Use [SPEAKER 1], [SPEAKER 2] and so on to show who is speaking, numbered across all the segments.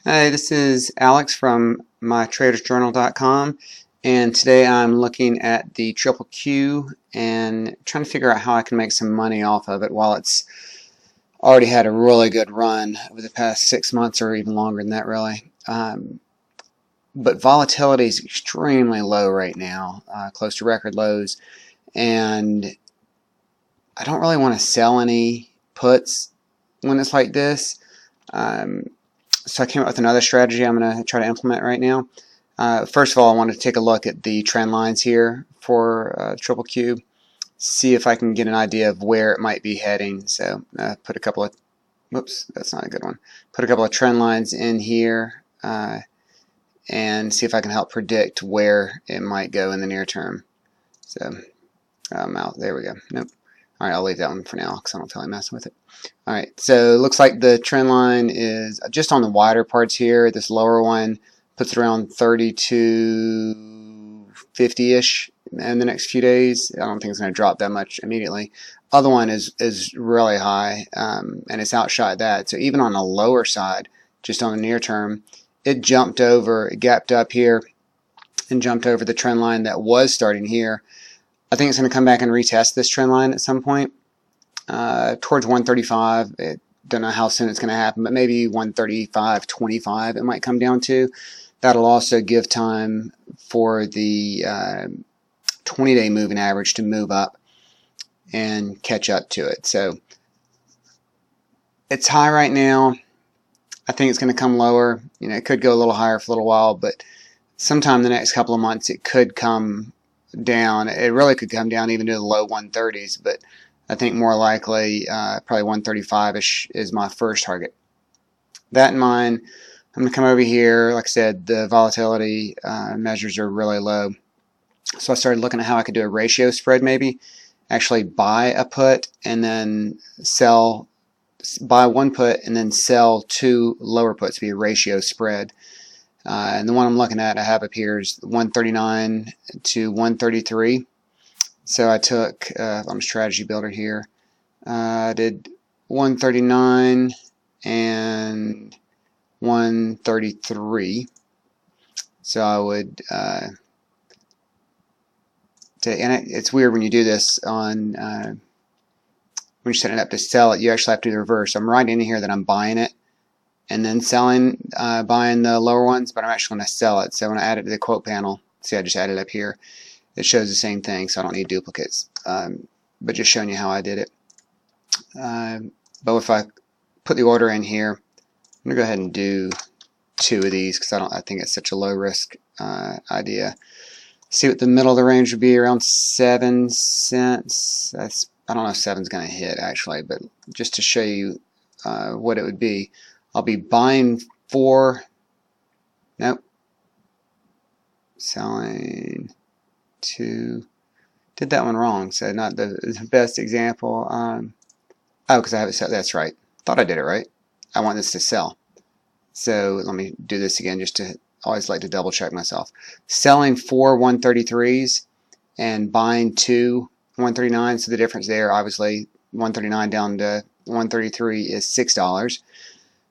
[SPEAKER 1] Hi, this is Alex from mytradersjournal.com, and today I'm looking at the QQQ and trying to figure out how I can make some money off of it while it's already had a really good run over the past 6 months or even longer than that, really. But volatility is extremely low right now, close to record lows, and I don't really want to sell any puts when it's like this. So I came up with another strategy I'm going to try to implement right now. First of all, I want to take a look at the trend lines here for QQQ, see if I can get an idea of where it might be heading. So put a couple of, whoops, that's not a good one. Put a couple of trend lines in here and see if I can help predict where it might go in the near term. So there we go. Nope. All right, I'll leave that one for now because I don't feel like messing with it. All right, so it looks like the trend line is just on the wider parts here. This lower one puts it around 32.50-ish in the next few days. I don't think it's going to drop that much immediately. Other one is really high, and it's outshot that. So even on the lower side, just on the near term, it jumped over, it gapped up here, and jumped over the trend line that was starting here. I think it's going to come back and retest this trend line at some point towards 135. Don't know how soon it's going to happen, but maybe 135.25 it might come down to. That'll also give time for the 20-day moving average to move up and catch up to it. So it's high right now. I think it's going to come lower. You know, it could go a little higher for a little while, but sometime in the next couple of months it could come down. It really could come down even to the low 130s, but I think more likely probably 135-ish is my first target. That in mind, I'm going to come over here. Like I said, the volatility measures are really low. So I started looking at how I could do a ratio spread maybe. Actually buy a put and then sell, buy one put and then sell two lower puts, be a ratio spread. And the one I'm looking at I have up here is 139 to 133. So I took, I'm a strategy builder here, I did 139 and 133. So I would, it's weird when you do this on, when you're setting it up to sell it, you actually have to do the reverse. I'm writing in here that I'm buying it and then selling, buying the lower ones, but I'm actually going to sell it. So when I add it to the quote panel, see I just added it up here, it shows the same thing, so I don't need duplicates. But just showing you how I did it. But if I put the order in here, I'm going to go ahead and do two of these because I think it's such a low risk idea. See what the middle of the range would be, around 7 cents. I don't know if 7's going to hit actually, but just to show you what it would be, I'll be buying 4, nope, selling 2, did that one wrong, so not the best example. Oh, because I have it set, that's right, thought I did it right. I want this to sell, so let me do this again just to, always like to double check myself. Selling 4 133s and buying 2 139, so the difference there, obviously 139 down to 133 is $6.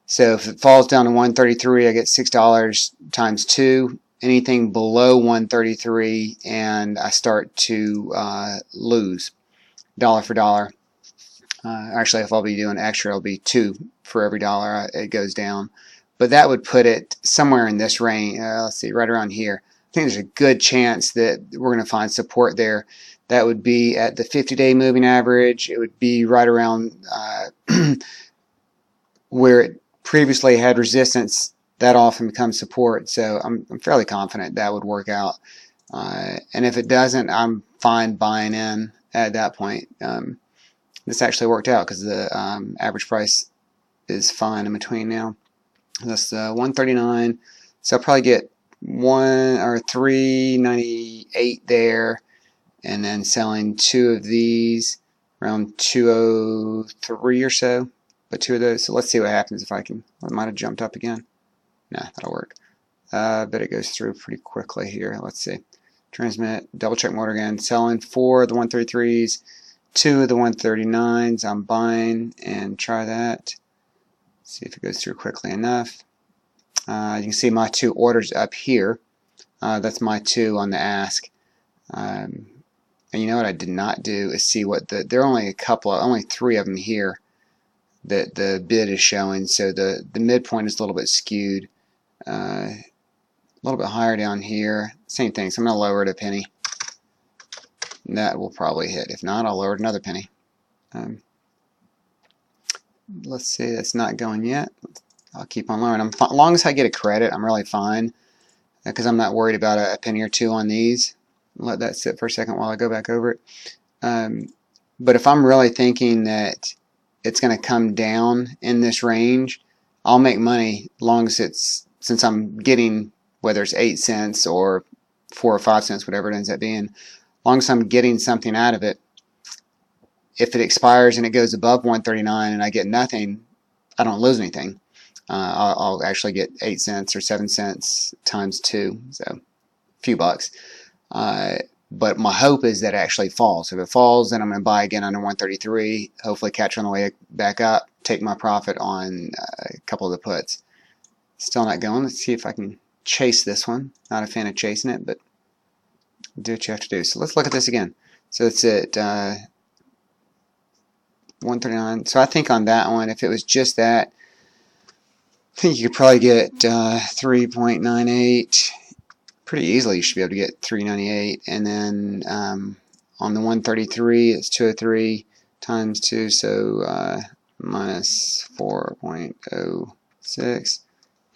[SPEAKER 1] So if it falls down to 133, I get $6 times 2. Anything below 133 and I start to lose dollar for dollar. Actually, if I'll be doing extra, it'll be 2 for every dollar it goes down. But that would put it somewhere in this range. Let's see, right around here. I think there's a good chance that we're going to find support there. That would be at the 50-day moving average. It would be right around where it previously had resistance. That often becomes support, so I'm fairly confident that would work out. And if it doesn't, I'm fine buying in at that point. This actually worked out because the average price is fine in between now. That's 139, so I'll probably get 398 there, and then selling 2 of these around 203 or so. But 2 of those. So let's see what happens if I can. It might have jumped up again. Nah, that'll work. But it goes through pretty quickly here. Let's see. Transmit, double check order again. Selling 4 of the 133s, 2 of the 139s. I'm buying and try that. See if it goes through quickly enough. You can see my 2 orders up here. That's my 2 on the ask. And you know what I did not do is see what there are only only 3 of them here that the bid is showing. So the midpoint is a little bit skewed. A little bit higher down here. Same thing. So I'm going to lower it a penny. That will probably hit. If not, I'll lower it another penny. Let's see. That's not going yet. I'll keep on lowering. As long as I get a credit, I'm really fine because I'm not worried about a penny or 2 on these. Let that sit for a second while I go back over it. But if I'm really thinking that it's going to come down in this range, I'll make money as long as since I'm getting, whether it's 8 cents or 4 or 5 cents, whatever it ends up being, as long as I'm getting something out of it. If it expires and it goes above 139 and I get nothing, I don't lose anything. I'll actually get 8 cents or 7 cents times 2, so a few bucks. But my hope is that it actually falls. If it falls, then I'm going to buy again under 133, hopefully catch on the way back up, take my profit on a couple of the puts. Still not going. Let's see if I can chase this one. Not a fan of chasing it, but do what you have to do. So let's look at this again. So it's at 139. So I think on that one, if it was just that, I think you could probably get 3.98 pretty easily. You should be able to get 398, and then on the 133 it's 203 times 2, so minus 4.06.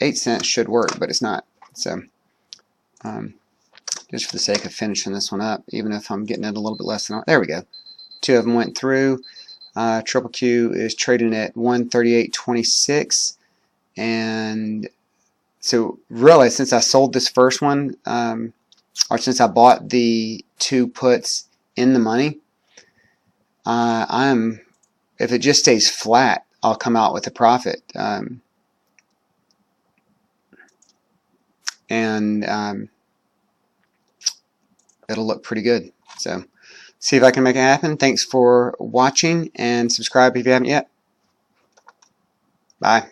[SPEAKER 1] 8 cents should work, but it's not. So just for the sake of finishing this one up, even if I'm getting it a little bit less than, there we go. 2 of them went through. Triple Q is trading at 138.26, and so really, since I sold this first one, or since I bought the 2 puts in the money, if it just stays flat, I'll come out with a profit, and it'll look pretty good. So see if I can make it happen. Thanks for watching, and subscribe if you haven't yet. Bye.